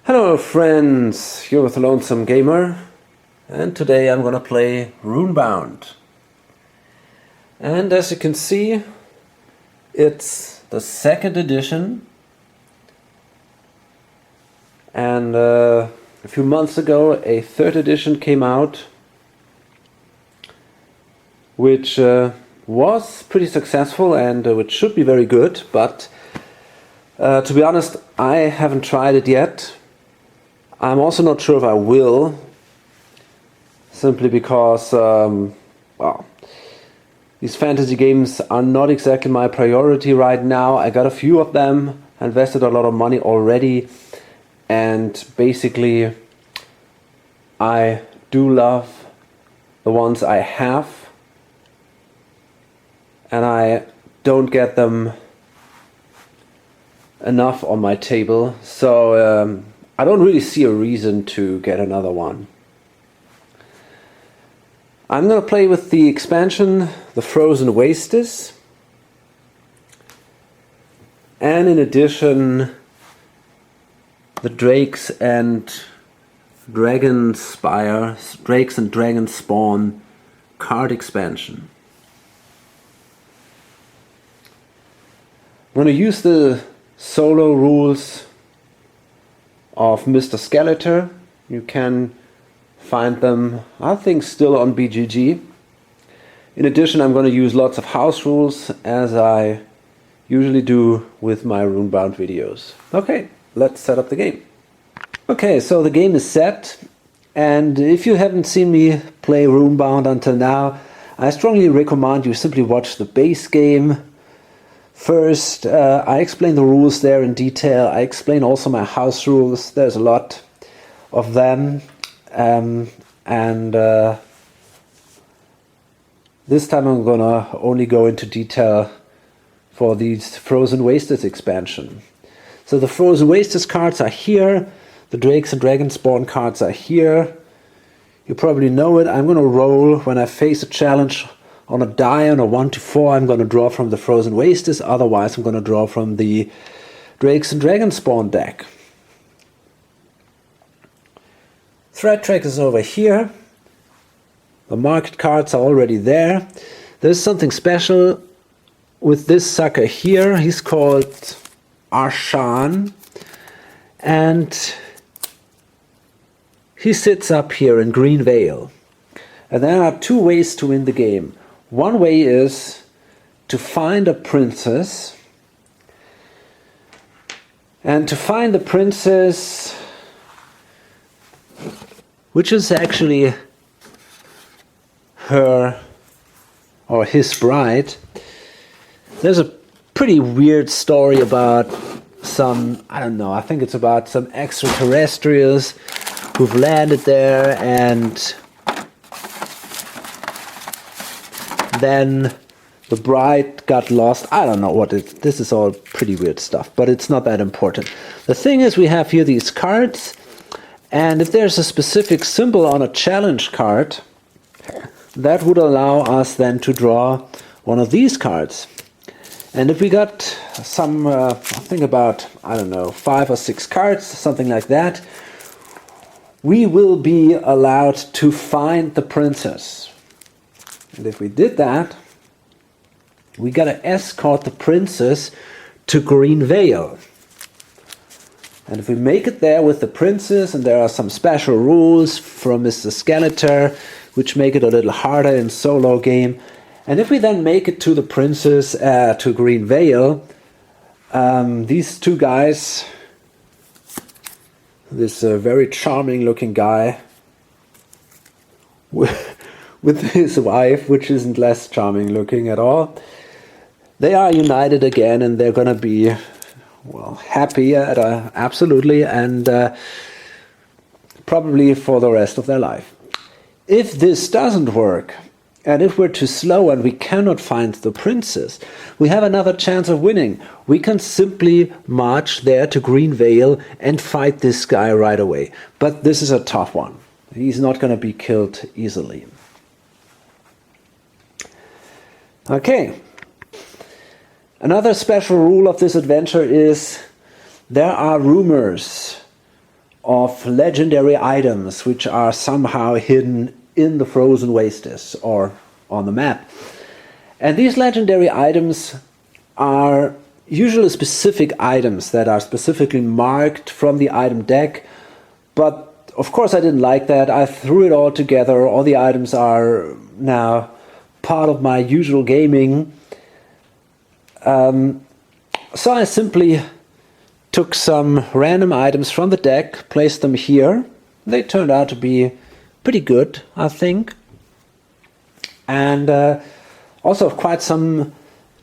Hello friends, you're with the Lonesome Gamer, and today I'm gonna play Runebound. And as you can see, it's the second edition, and a few months ago a third edition came out, which was pretty successful and which should be very good, but to be honest, I haven't tried it yet. I'm also not sure if I will, simply because, well, these fantasy games are not exactly my priority right now. I got a few of them, invested a lot of money already, and basically I do love the ones I have, and I don't get them enough on my table, so I don't really see a reason to get another one. I'm going to play with the expansion, the Frozen Wastes, and in addition the Drakes and Dragon Spawn card expansion. I'm going to use the solo rules of Mr. Skeletor. You can find them, I think, still on BGG. In addition, I'm going to use lots of house rules, as I usually do with my Runebound videos. Okay, let's set up the game. Okay, so the game is set, and if you haven't seen me play Runebound until now, I strongly recommend you simply watch the base game. First, I explain the rules there in detail. I explain also my house rules. There's a lot of them. This time I'm gonna only go into detail for these Frozen Wastes expansion. So the Frozen Wastes cards are here. The Drakes and Dragon Spawn cards are here. You probably know it. I'm gonna roll when I face a challenge. On a die on a 1 to 4, I'm going to draw from the Frozen Wastes, otherwise I'm going to draw from the Drakes and Dragon Spawn deck. Threat Track is over here. The market cards are already there. There's something special with this sucker here. He's called Arshan, and he sits up here in Green Vale. And there are two ways to win the game. One way is to find a princess, and to find the princess, which is actually her or his bride. There's a pretty weird story about some, I don't know, I think it's about some extraterrestrials who've landed there, and then the bride got lost. I don't know what it. This is all pretty weird stuff, but it's not that important. The thing is, we have here these cards, and if there's a specific symbol on a challenge card, that would allow us then to draw one of these cards. And if we got some, I think about, I don't know, 5 or 6 cards, something like that, we will be allowed to find the princess. And if we did that, we gotta escort the princess to Green Vale. And if we make it there with the princess, and there are some special rules from Mr. Skeletor, which make it a little harder in solo game. And if we then make it to the princess, to Green Vale, these two guys, this very charming looking guy, with his wife, which isn't less charming looking at all, they are united again, and they're gonna be, well, happy absolutely, and probably for the rest of their life. If this doesn't work, and if we're too slow and we cannot find the princess, we have another chance of winning. We can simply march there to Green Vale and fight this guy right away. But this is a tough one. He's not gonna be killed easily. Okay, another special rule of this adventure is there are rumors of legendary items which are somehow hidden in the Frozen Wastes or on the map. And these legendary items are usually specific items that are specifically marked from the item deck, but of course I didn't like that. I threw it all together. All the items are now part of my usual gaming. So I simply took some random items from the deck, placed them here. They turned out to be pretty good, I think. And also quite some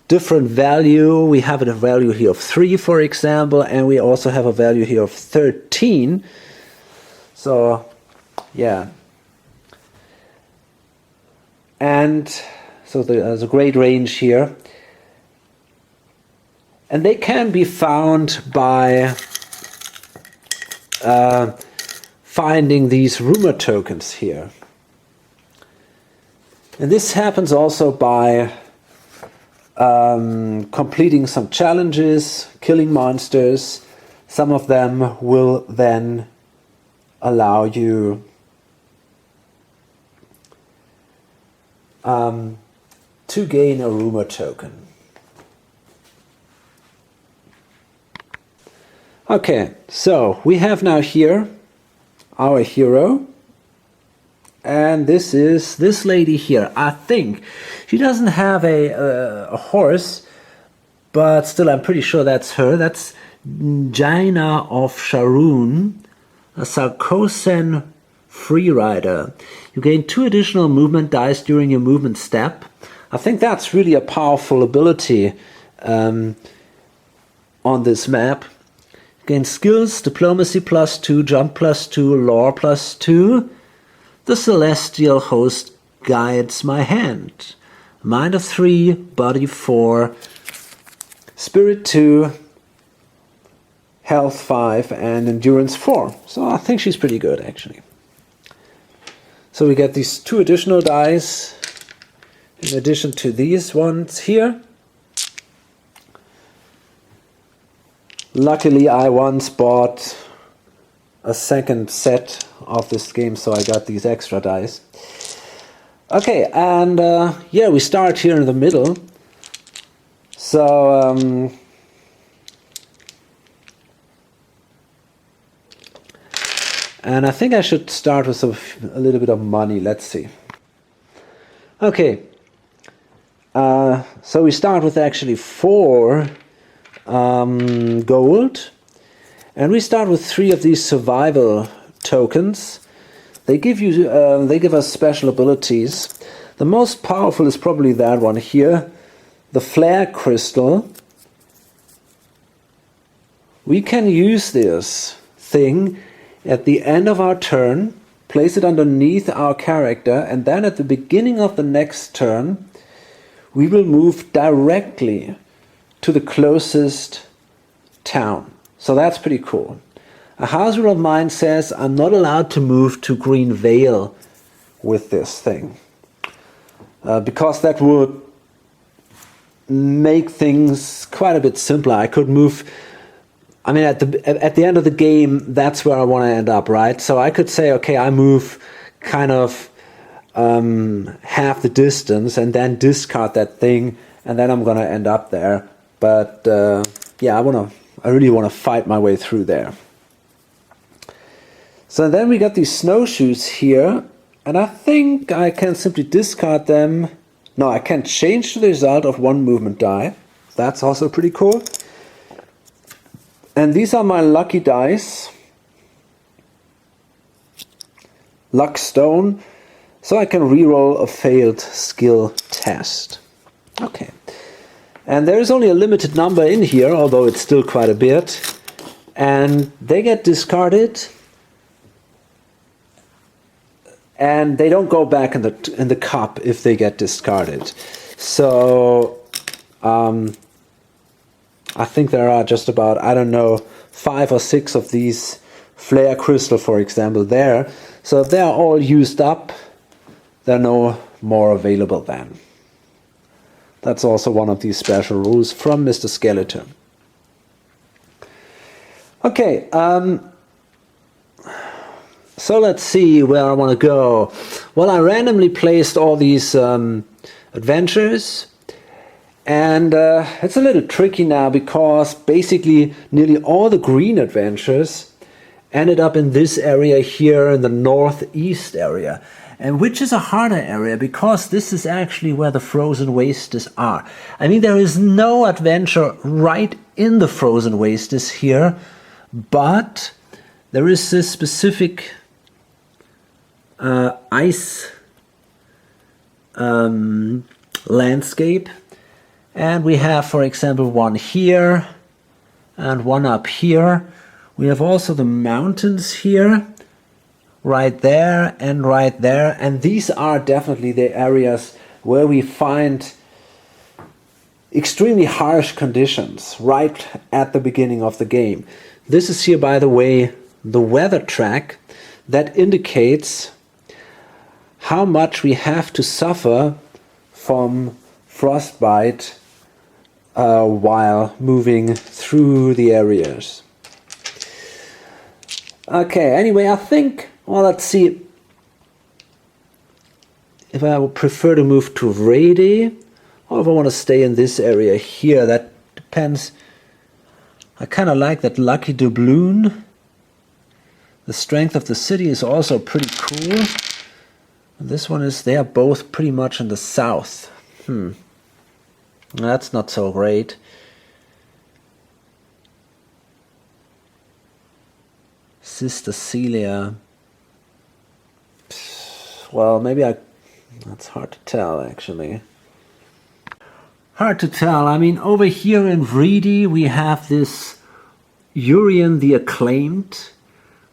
different value. We have a value here of 3, for example, and we also have a value here of 13. So, yeah. And so there's a great range here. And they can be found by finding these rumor tokens here. And this happens also by completing some challenges, killing monsters. Some of them will then allow you to gain a rumor token. Okay, so we have now here our hero, and this is this lady here. I think she doesn't have a horse, but still I'm pretty sure that's her. That's Jaina of Sharoon, a Sarkosen freerider. You gain 2 additional movement dice during your movement step. I think that's really a powerful ability on this map. Gain skills, diplomacy +2, jump +2, lore +2. The celestial host guides my hand. Mind of 3, body 4, spirit 2, health 5, and endurance 4. So I think she's pretty good, actually. So we get these 2 additional dice in addition to these ones here. Luckily, I once bought a second set of this game, so I got these extra dice. Okay, and yeah, we start here in the middle. So, and I think I should start with a little bit of money. Let's see. Okay, so we start with actually 4 gold, and we start with 3 of these survival tokens. They give you, they give us special abilities. The most powerful is probably that one here, the flare crystal. We can use this thing at the end of our turn, place it underneath our character, and then at the beginning of the next turn, we will move directly to the closest town. So that's pretty cool. A house rule of mine says I'm not allowed to move to Green Vale with this thing, because that would make things quite a bit simpler. I could move, I mean, at the end of the game, that's where I want to end up, right? So I could say, okay, I move kind of half the distance and then discard that thing, and then I'm going to end up there. But yeah, I really want to fight my way through there. So then we got these snowshoes here, and I think I can simply discard them. No, I can change the result of 1 movement die. That's also pretty cool. And these are my lucky dice. Luck stone. So I can reroll a failed skill test. Okay. And there is only a limited number in here, although it's still quite a bit. And they get discarded. And they don't go back in the cup if they get discarded. So I think there are just about, I don't know, 5 or 6 of these flare crystal, for example, there. So if they are all used up, there are no more available then. That's also one of these special rules from Mr. Skeleton. Okay, So let's see where I want to go. Well, I randomly placed all these adventures, and it's a little tricky now because basically nearly all the green adventures ended up in this area here in the northeast area, and which is a harder area because this is actually where the Frozen Wastes are. I mean, there is no adventure right in the Frozen Wastes here, but there is this specific ice landscape, and we have, for example, one here and one up here. We have also the mountains here, right there, and these are definitely the areas where we find extremely harsh conditions right at the beginning of the game. This is here, by the way, the weather track that indicates how much we have to suffer from frostbite while moving through the areas. Okay, anyway, I think, well, let's see if I would prefer to move to Rady or if I want to stay in this area here. That depends. I kind of like that lucky doubloon. The strength of the city is also pretty cool. And this one is, they are both pretty much in the south. That's not so great. Sister Celia. Well, maybe that's hard to tell, actually. Hard to tell. I mean, over here in Vrede, we have this Urien the Acclaimed.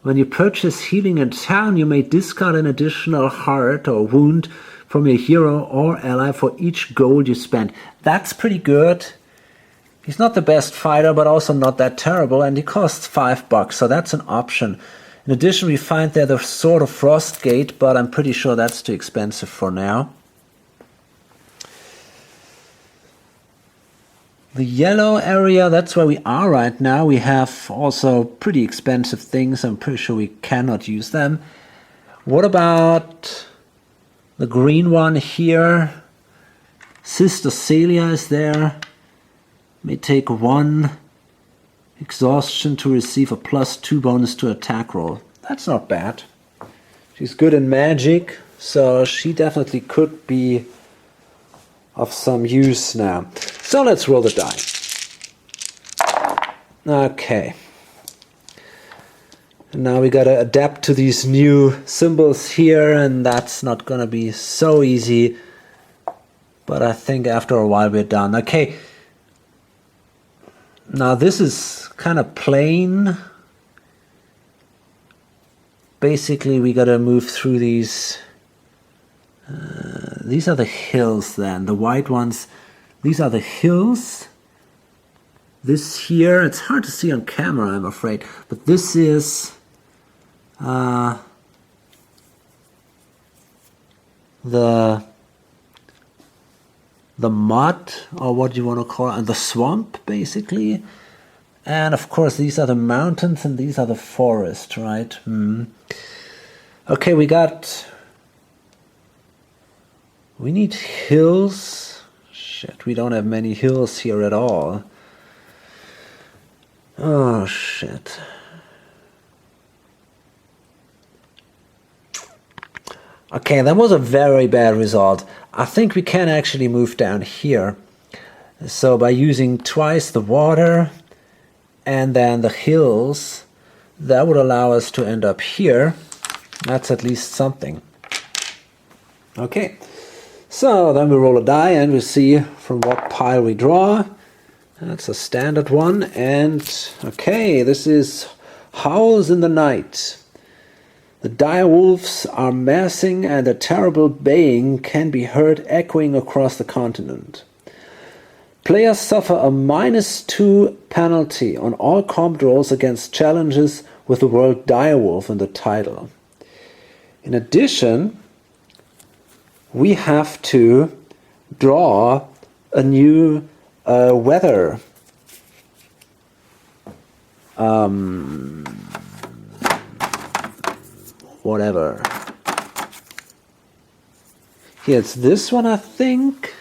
When you purchase healing in town, you may discard an additional heart or wound from your hero or ally for each gold you spend. That's pretty good. He's not the best fighter, but also not that terrible, and he costs $5, so that's an option. In addition, we find there the Sword of Frostgate, but I'm pretty sure that's too expensive for now. The yellow area, that's where we are right now. We have also pretty expensive things. I'm pretty sure we cannot use them. What about the green one here? Sister Celia is there. May take 1 exhaustion to receive a +2 bonus to attack roll. That's not bad. She's good in magic, so she definitely could be of some use now. So let's roll the die. Okay. And now we gotta adapt to these new symbols here, and that's not gonna be so easy. But I think after a while we're done. Okay. Now this is kind of plain. Basically we gotta move through these. These are the hills then, the white ones. These are the hills. This here, it's hard to see on camera, I'm afraid, but this is the mud, or what you want to call it, the swamp, basically. And of course, these are the mountains and these are the forest, right? Okay, we need hills. Shit, we don't have many hills here at all. Oh, shit. Okay, that was a very bad result. I think we can actually move down here. So by using twice the water and then the hills, that would allow us to end up here. That's at least something. Okay. So then we roll a die and we see from what pile we draw. That's a standard one. And okay, this is Howls in the Night. The dire wolves are massing and a terrible baying can be heard echoing across the continent. Players suffer a -2 penalty on all combat rolls against challenges with the word direwolf in the title. In addition, we have to draw a new weather whatever. Here, it's this one, I think.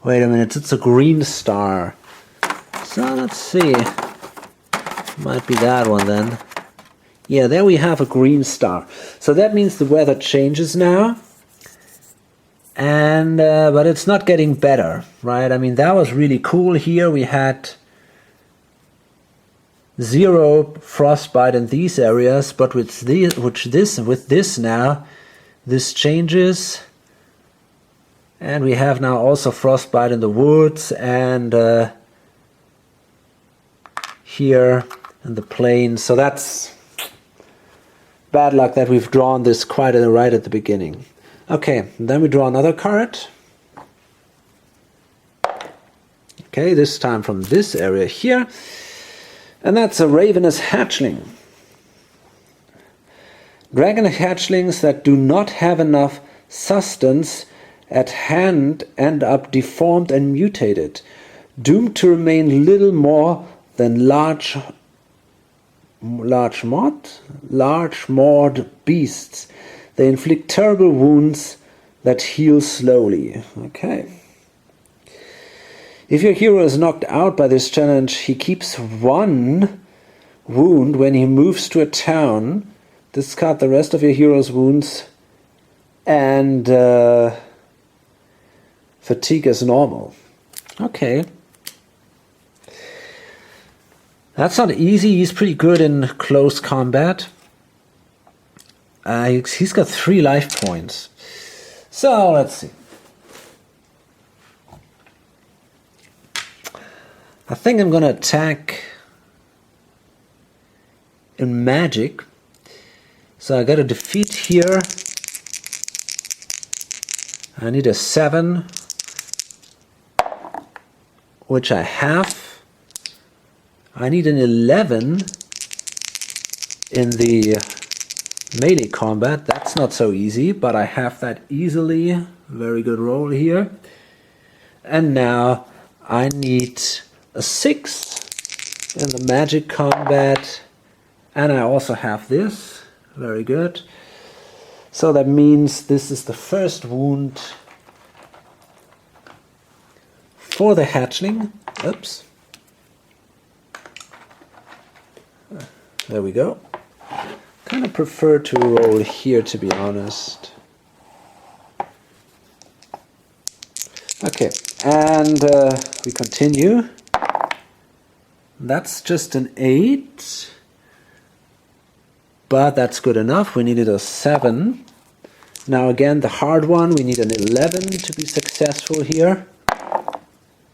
Wait a minute, it's a green star. So let's see. Might be that one then. Yeah, there we have a green star. So that means the weather changes now. And but it's not getting better, right? I mean, that was really cool. Here we had 0 frostbite in these areas, but with this now, this changes, and we have now also frostbite in the woods and here in the plains. So that's bad luck that we've drawn this quite right at the beginning. Okay, then we draw another card. Okay, this time from this area here. And that's a ravenous hatchling. Dragon hatchlings that do not have enough sustenance at hand end up deformed and mutated, doomed to remain little more than large mauled beasts. They inflict terrible wounds that heal slowly. Okay. If your hero is knocked out by this challenge, he keeps 1 wound when he moves to a town. Discard the rest of your hero's wounds, and fatigue is normal. Okay. That's not easy. He's pretty good in close combat. He's got 3 life points. So let's see. I think I'm going to attack in magic. So I got a defeat here. I need a 7, which I have. I need an 11 in the melee combat. That's not so easy, but I have that easily. Very good roll here. And now I need a 6 in the magic combat, and I also have this. Very good. So that means this is the first wound for the hatchling. Oops. There we go. Kind of prefer to roll here, to be honest. Okay, and we continue. That's just an 8. But that's good enough. We needed a 7. Now again, the hard one, we need an 11 to be successful here.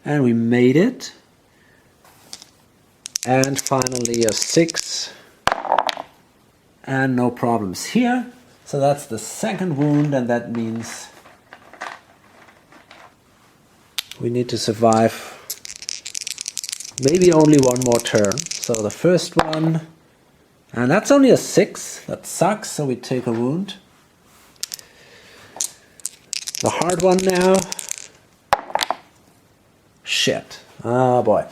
And we made it. And finally a 6. And no problems here. So that's the second wound, and that means we need to survive maybe only one more turn. So the first one, and that's only a 6. That sucks, so we take a wound. The hard one now. Shit. Oh boy.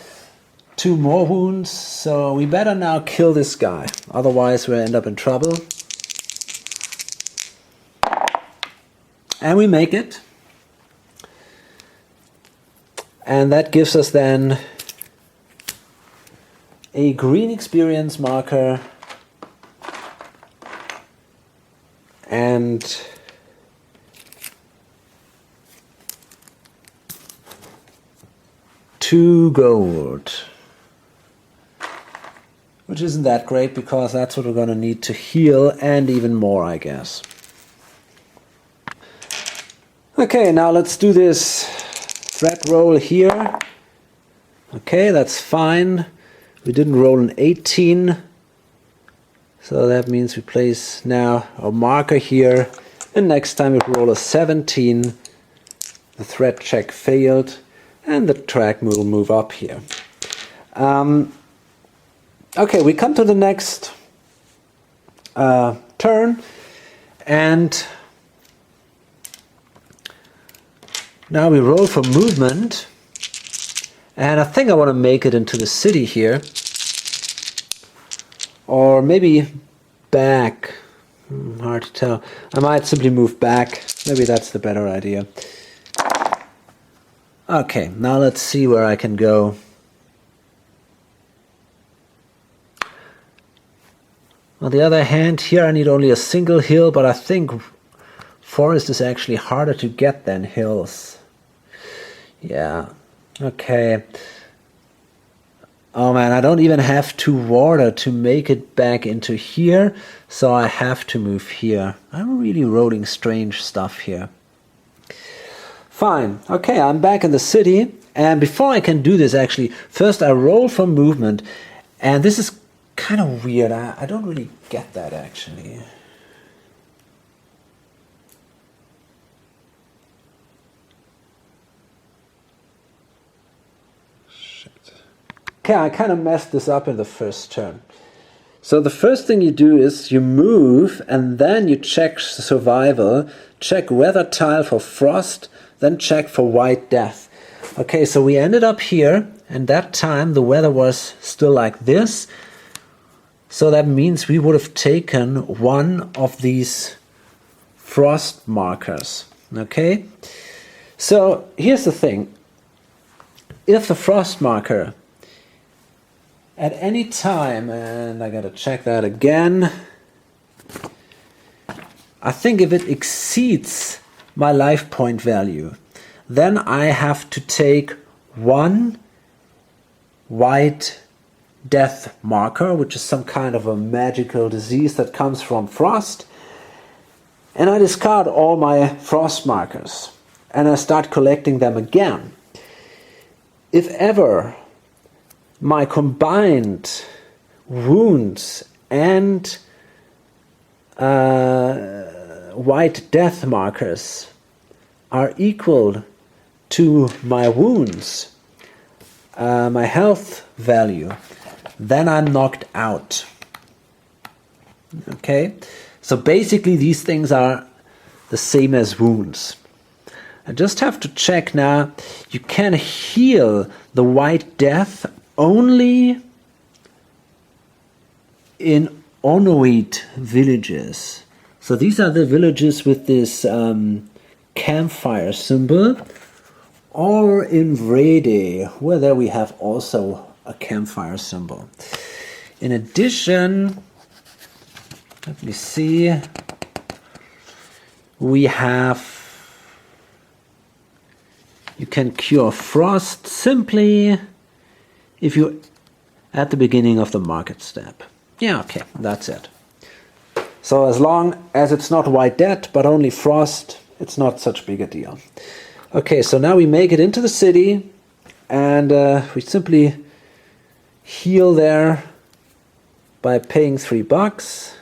2 more wounds, so we better now kill this guy. Otherwise we'll end up in trouble. And we make it. And that gives us then a green experience marker and $2 gold. Which isn't that great, because that's what we're going to need to heal, and even more, I guess. Okay, now let's do this threat roll here. Okay, that's fine. We didn't roll an 18. So that means we place now a marker here. And next time we roll a 17, the threat check failed, and the track will move up here. Okay, we come to the next turn, and now we roll for movement, and I think I want to make it into the city here, or maybe back. Hard to tell. I might simply move back. Maybe that's the better idea. Okay, now let's see where I can go. On the other hand, here I need only a single hill, but I think forest is actually harder to get than hills. Yeah, okay. Oh man, I don't even have 2 water to make it back into here, so I have to move here. I'm really rolling strange stuff here. Fine, okay, I'm back in the city, and before I can do this actually, first I roll for movement, and this is kind of weird. I don't really get that actually. Okay, I kind of messed this up in the first turn. So the first thing you do is you move and then you check survival, check weather tile for frost, then check for white death. Okay, so we ended up here, and that time the weather was still like this. So that means we would have taken one of these frost markers. Okay, so here's the thing. If the frost marker at any time, and I gotta check that again, I think if it exceeds my life point value, then I have to take one white death marker, which is some kind of a magical disease that comes from frost, and I discard all my frost markers and I start collecting them again. If ever my combined wounds and white death markers are equal to my wounds, my health value, then I'm knocked out. Okay, so basically these things are the same as wounds. I just have to check now. You can heal the white death only in Onoid villages. So these are the villages with this campfire symbol, or in Vrede, where there we have also a campfire symbol. In addition, let me see, we have, you can cure frost simply if you at the beginning of the market step. Yeah, okay, that's it. So as long as it's not white death, but only frost, it's not such big a deal. Okay, so now we make it into the city, and we simply heal there by paying $3.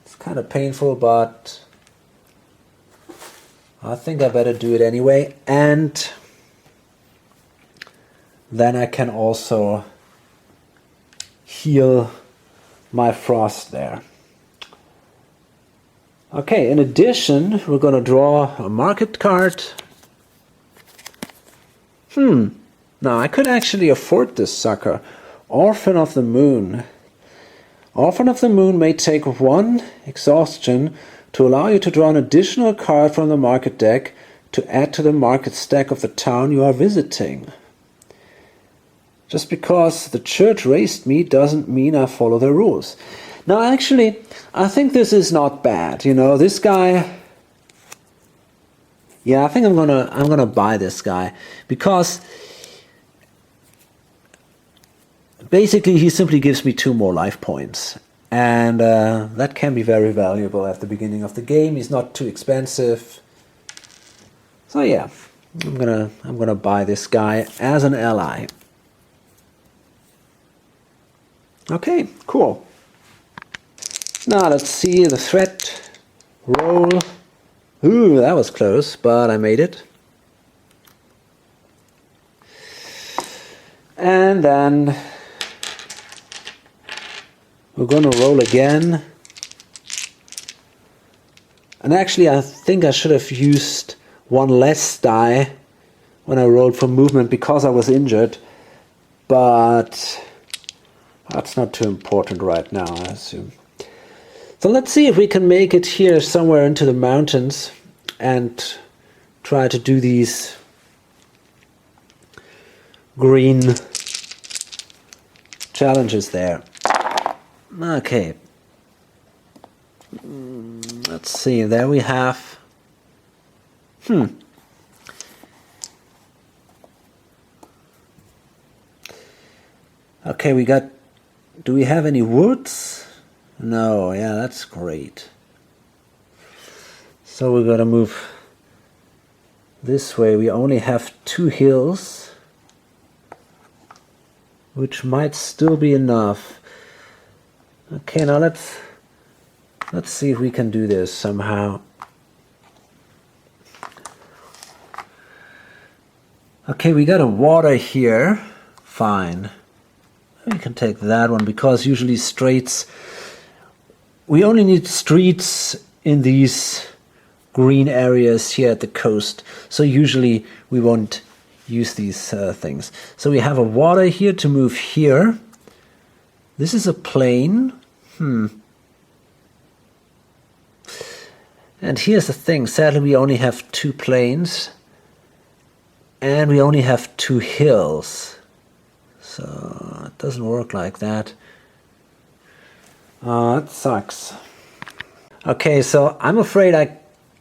It's kind of painful, but I think I better do it anyway. And then I can also heal my frost there. Okay, in addition, we're going to draw a market card. Now I could actually afford this sucker. Orphan of the Moon. Orphan of the Moon may take 1 exhaustion to allow you to draw an additional card from the market deck to add to the market stack of the town you are visiting. Just because the church raised me doesn't mean I follow the rules. Now actually, I think this is not bad. You know, this guy, yeah, I think I'm gonna buy this guy, because basically he simply gives me 2 more life points, and that can be very valuable at the beginning of the game. He's not too expensive, so yeah, I'm gonna buy this guy as an ally. Okay, cool. Now let's see the threat roll. Ooh, that was close, but I made it. And then we're going to roll again. And actually I think I should have used 1 less die when I rolled for movement because I was injured. But that's not too important right now, I assume. So let's see if we can make it here somewhere into the mountains and try to do these green challenges there. Okay. Let's see, there we have... Okay, we got... Do we have any woods? No, yeah, that's great. So we're gonna move this way. We only have 2 hills, which might still be enough. Okay, now let's see if we can do this somehow. Okay, we got a water here. Fine. We can take that one because usually straights... We only need streets in these green areas here at the coast. So usually we won't use these things. So we have a water here to move here. This is a plain. And here's the thing. Sadly, we only have 2 plains. And we only have 2 hills. So it doesn't work like that. It sucks. Okay, so I'm afraid I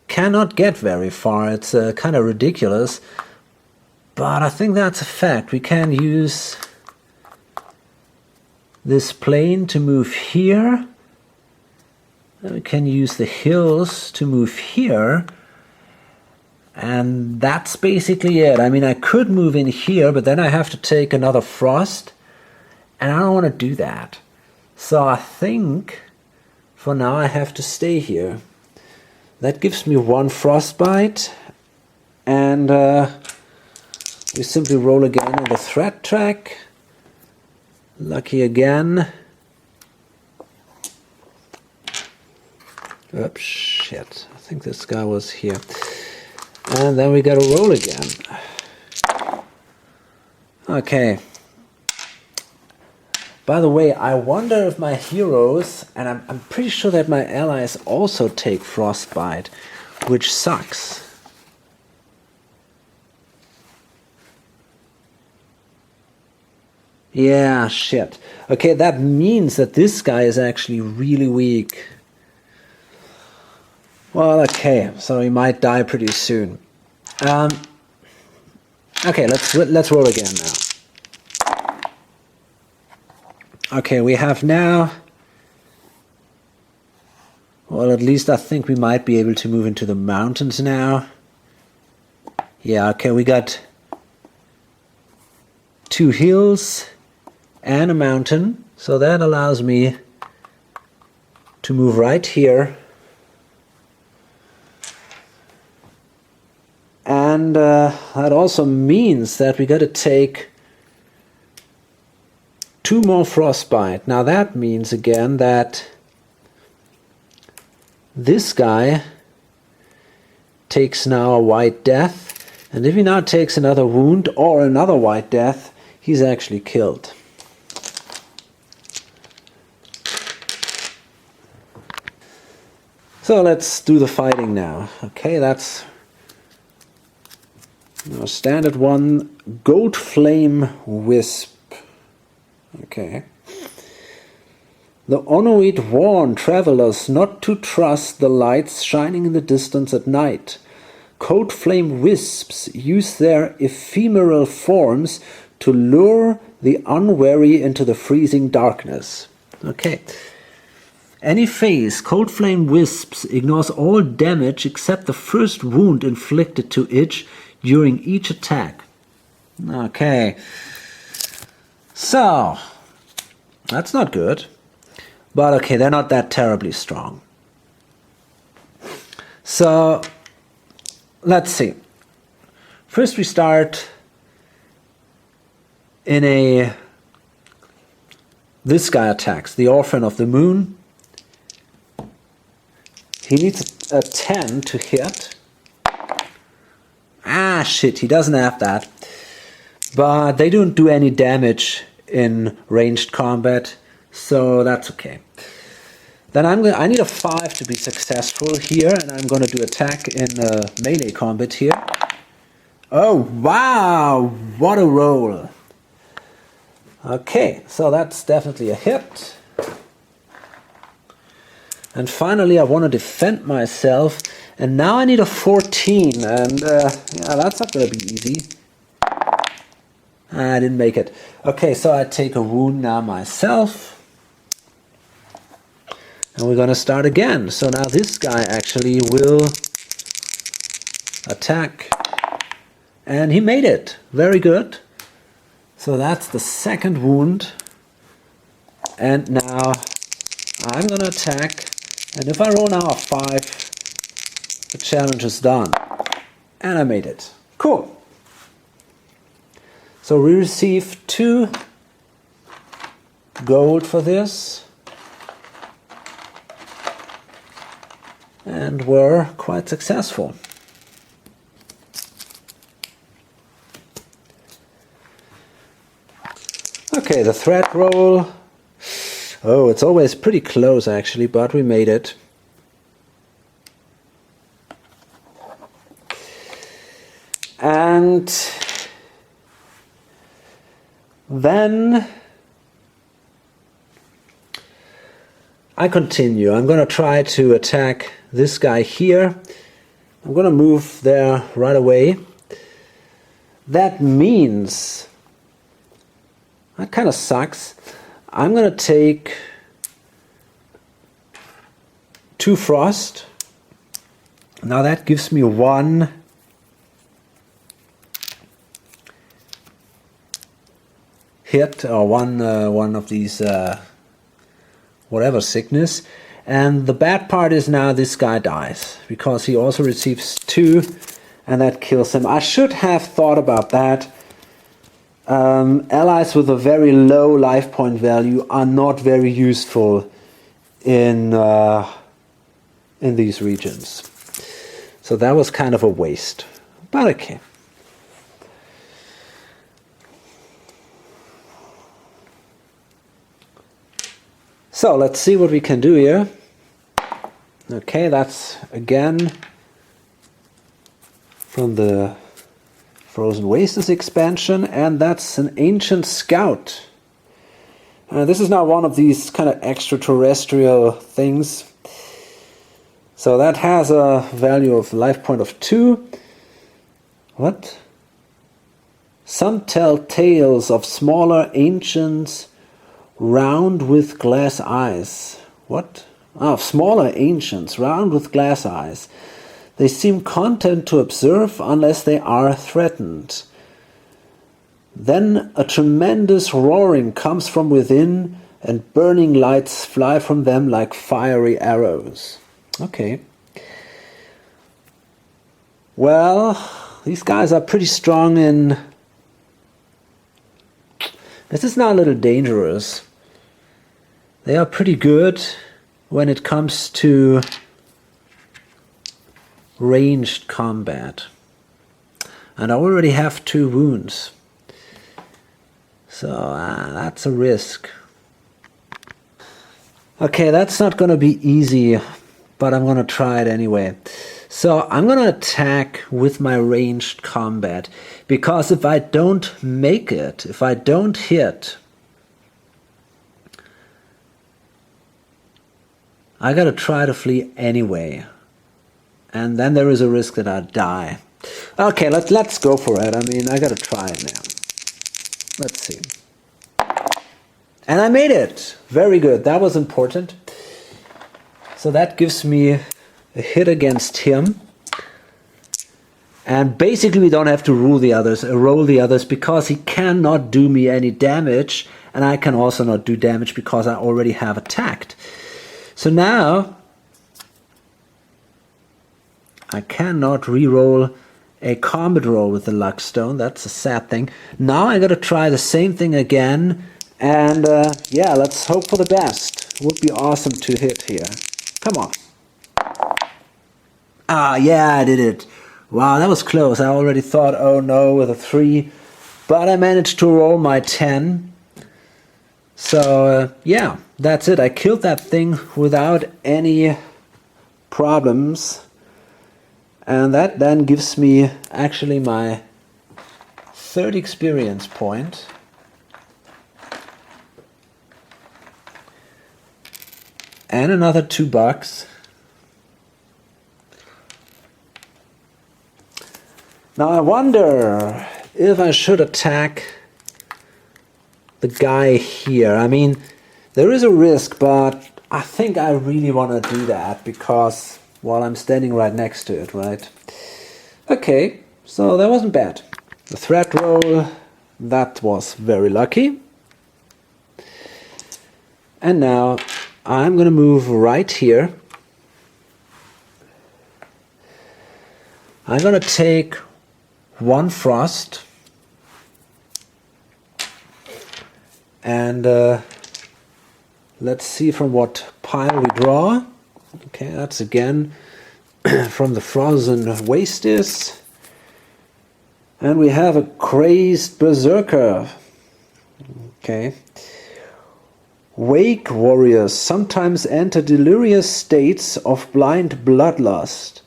cannot get very far. It's kind of ridiculous. But I think that's a fact. We can use this plain to move here. And we can use the hills to move here. And that's basically it. I mean, I could move in here, but then I have to take another frost. And I don't want to do that. So I think for now I have to stay here. That gives me 1 frostbite. And we simply roll again on the threat track. Lucky again. Oops, shit. I think this guy was here. And then we gotta roll again. Okay. By the way, I wonder if my heroes, and I'm pretty sure that my allies also take frostbite, which sucks. Yeah, shit. Okay, that means that this guy is actually really weak. Well, okay, so he might die pretty soon. Okay, let's roll again now. Okay, we have now... Well, at least I think we might be able to move into the mountains now. Yeah, okay, we got 2 hills and a mountain, so that allows me to move right here. And that also means that we got to take 2 more frostbite. Now that means again that this guy takes now a white death, and if he now takes another wound or another white death, he's actually killed. So let's do the fighting now. Okay, that's now standard 1, Goat Flame Wisp. Okay. The Onoid warn travelers not to trust the lights shining in the distance at night. Goat Flame Wisps use their ephemeral forms to lure the unwary into the freezing darkness. Okay. Any phase, Cold Flame Wisps ignores all damage except the first wound inflicted to it during each attack. Okay. So, that's not good. But okay, they're not that terribly strong. So, let's see. First we start in a... This guy attacks, the Orphan of the Moon. He needs a 10 to hit. Ah, shit, he doesn't have that. But they don't do any damage in ranged combat, so that's okay. Then I need a 5 to be successful here, and I'm going to do attack in melee combat here. Oh, wow! What a roll! Okay, so that's definitely a hit. And finally I want to defend myself, and now I need a 14, and yeah, that's not going to be easy. I didn't make it. Okay, so I take a wound now myself. And we're going to start again. So now this guy actually will attack. And he made it. Very good. So that's the second wound. And now I'm going to attack. And if I roll now a 5, the challenge is done. And I made it. Cool. So we receive 2 gold for this. And were quite successful. Okay, the threat roll. Oh, it's always pretty close actually, but we made it. And then I continue. I'm going to try to attack this guy here. I'm going to move there right away. That means, that kind of sucks, I'm going to take 2 frost. Now that gives me 1 hit, or one of these whatever sickness. And the bad part is now this guy dies, because he also receives 2, and that kills him. I should have thought about that. Allies with a very low life point value are not very useful in these regions. So that was kind of a waste, but okay. So let's see what we can do here. Okay, that's again from the Frozen Wastes expansion, and that's an Ancient Scout. This is now one of these kind of extraterrestrial things. So that has a value of life point of 2. What? Some tell tales of smaller ancients round with glass eyes. What? Ah, smaller ancients round with glass eyes. They seem content to observe unless they are threatened. Then a tremendous roaring comes from within, and burning lights fly from them like fiery arrows. Okay. Well, these guys are pretty strong in... This is now a little dangerous. They are pretty good when it comes to ranged combat. And I already have 2 wounds. So that's a risk. Okay, that's not going to be easy, but I'm going to try it anyway. So I'm going to attack with my ranged combat, because if I don't make it, if I don't hit, I got to try to flee anyway. And then there is a risk that I die. Okay, let's go for it. I mean, I got to try it now. Let's see. And I made it. Very good. That was important. So that gives me a hit against him. And basically we don't have to roll the others, because he cannot do me any damage, and I can also not do damage because I already have attacked. So now I cannot re-roll a combat roll with the luck stone. That's a sad thing. Now I gotta try the same thing again, and yeah, let's hope for the best. It would be awesome to hit here. Come on. Ah, yeah, I did it. Wow, that was close. I already thought, oh no, with a 3, but I managed to roll my 10. So yeah, that's it. I killed that thing without any problems. And that then gives me actually my 3rd experience point. And another $2. Now I wonder if I should attack the guy here. I mean, there is a risk, but I think I really want to do that because, well, I'm standing right next to it, right? Okay, so that wasn't bad. The threat roll, that was very lucky. And now I'm going to move right here. I'm going to take 1 frost. And let's see from what pile we draw. Okay, that's again from the Frozen Wastes. And we have a Crazed berserker. Okay. Wake warriors sometimes enter delirious states of blind bloodlust.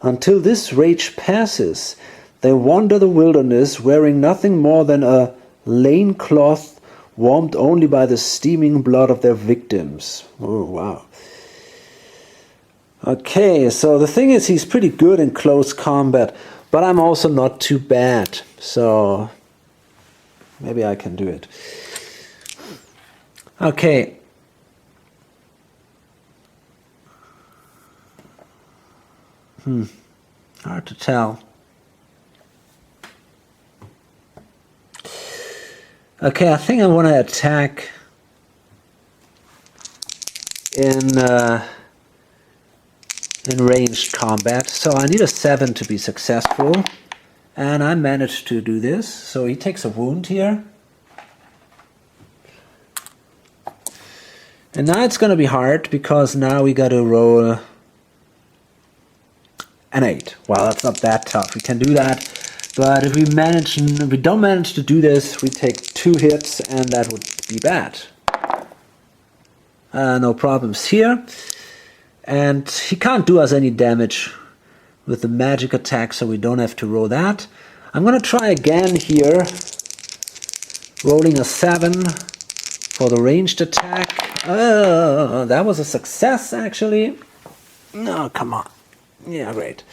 Until this rage passes, they wander the wilderness wearing nothing more than a loincloth warmed only by the steaming blood of their victims. Oh, wow. Okay, so the thing is, he's pretty good in close combat, but I'm also not too bad, so maybe I can do it. Okay. Hard to tell. Okay, I think I want to attack in ranged combat. So I need a 7 to be successful, and I managed to do this. So he takes a wound here. And now it's going to be hard because now we got to roll an 8. Well, that's not that tough. We can do that. But if we don't manage to do this, we take 2 hits, and that would be bad. No problems here. And he can't do us any damage with the magic attack, so we don't have to roll that. I'm going to try again here, rolling a 7 for the ranged attack. That was a success, actually. No, come on. Yeah, great.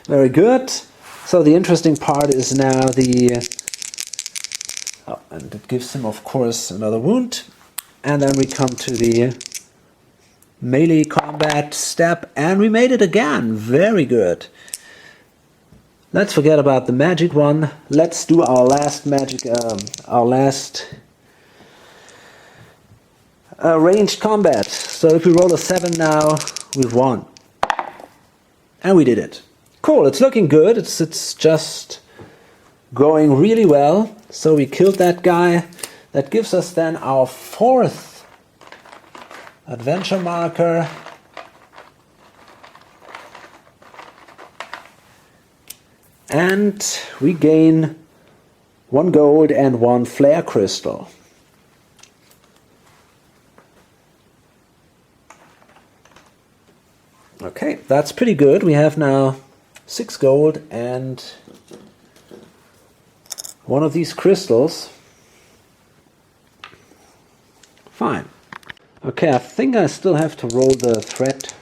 Very good. So the interesting part is now and it gives him, of course, another wound. And then we come to the melee combat step, and we made it again. Very good. Let's forget about the magic one. Let's do our last magic, ranged combat. So if we roll a 7 now, we've won. And we did it. Cool, it's looking good. It's just going really well. So we killed that guy. That gives us then our 4th adventure marker. And we gain 1 gold and 1 flare crystal. Okay, that's pretty good. We have now 6 gold and 1 of these crystals. Fine. Okay, I think I still have to roll the threat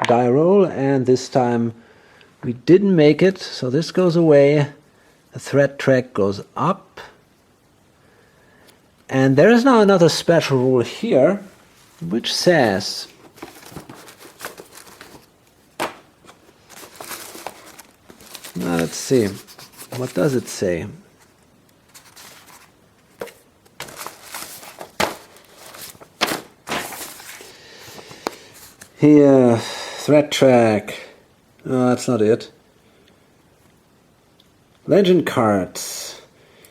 die roll, and this time we didn't make it, so this goes away. The threat track goes up. And there is now another special rule here, which says now let's see, what does it say? Here, threat track. No, that's not it. Legend cards.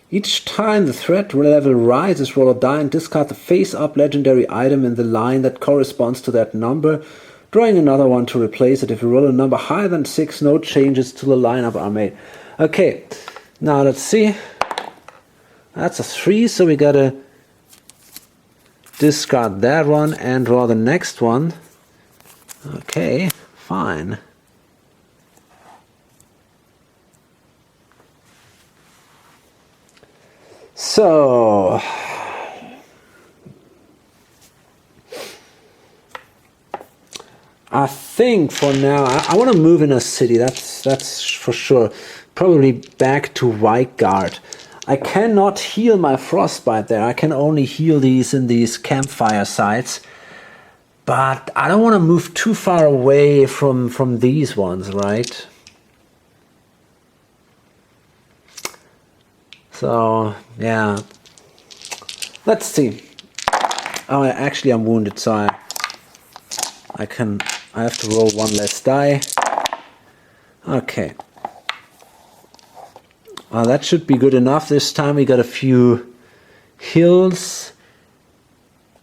Each time the threat level rises, roll a die and discard the face-up legendary item in the line that corresponds to that number, drawing another one to replace it. If you roll a number higher than 6, no changes to the lineup are made. Okay, now let's see. That's a 3, so we gotta discard that one and draw the next one. Okay, fine. So I think for now I want to move in a city. That's for sure. Probably back to Whiteguard. I cannot heal my frostbite there. I can only heal these in these campfire sites. But I don't want to move too far away from these ones, right? So yeah, let's see. Oh, actually I'm wounded, so I have to roll one less die. Okay. Well, that should be good enough. This time we got a few hills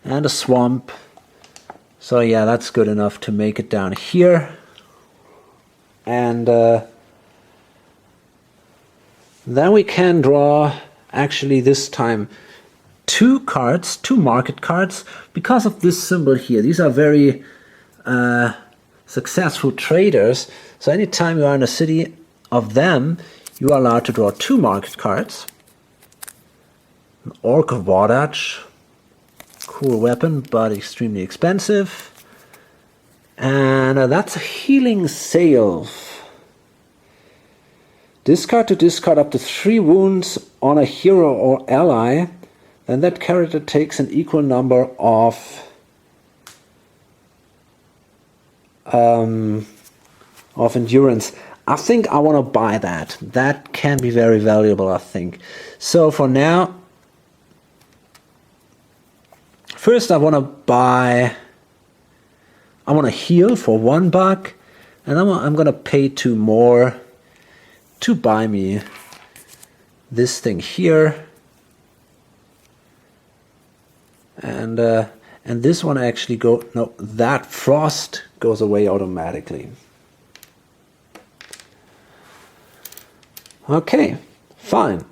and a swamp. So yeah, that's good enough to make it down here. And then we can draw, actually this time, two market cards, because of this symbol here. These are very successful traders. So anytime you are in a city of them, you are allowed to draw two market cards. An Orc of Wardach. Cool weapon, but extremely expensive. And that's a healing salve. Discard to discard up to 3 wounds on a hero or ally. Then that character takes an equal number of endurance. I think I want to buy that. That can be very valuable, I think. So for now, first I want to heal for $1, and I'm going to pay 2 more to buy me this thing here. And this one actually that frost goes away automatically. Okay, fine.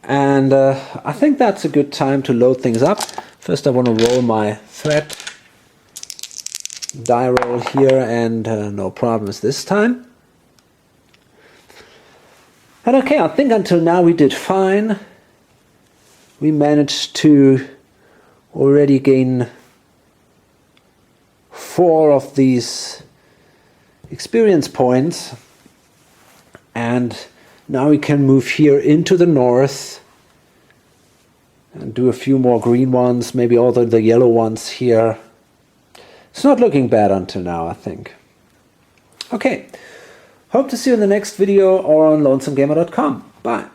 And I think that's a good time to load things up. First I want to roll my threat die roll here, and no problems this time. And okay, I think until now we did fine. We managed to already gain 4 of these experience points, and now we can move here into the north and do a few more green ones, maybe all the yellow ones here. It's not looking bad until now, I think. Okay, hope to see you in the next video or on lonesomegamer.com. Bye.